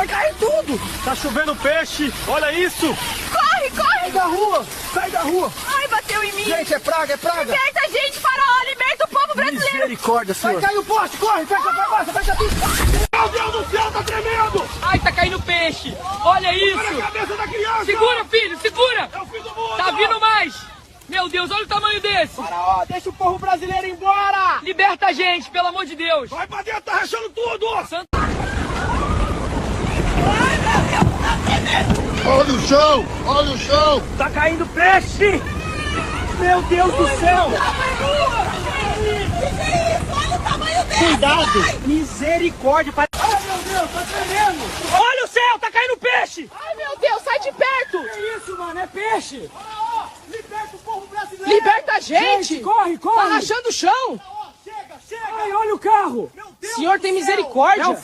vai cair tudo. Tá chovendo peixe, olha isso. Corre, corre. Sai da rua, sai da rua. Ai, bateu em mim. Gente, é praga, é praga. Liberta a gente, Faraó, liberta o povo brasileiro. Misericórdia, senhor. Vai cair o poste, corre, fecha a farmácia, fecha tudo. Meu Deus do céu, tá tremendo. Ai, tá caindo peixe. Olha isso. Olha a cabeça da criança. Segura, filho, segura. É o fim do mundo. Tá vindo mais. Meu Deus, olha o tamanho desse. Faraó, deixa o povo brasileiro embora. Liberta a gente, pelo amor de Deus. Vai pra dentro, tá rachando tudo. Olha o chão! Olha o chão! Tá caindo peixe. Meu Deus do céu. Olha o tamanho dele. Cuidado. Misericórdia. Ai, meu Deus, tá tremendo. Olha o céu, tá caindo peixe. Ai, meu Deus, sai de perto. Que isso, mano, é peixe. Faraó, liberta o povo brasileiro. Liberta a gente. Corre, Tá corre. rachando o chão. Chega, chega. Ai, olha o carro. Meu Deus Senhor, do tem céu. misericórdia. É o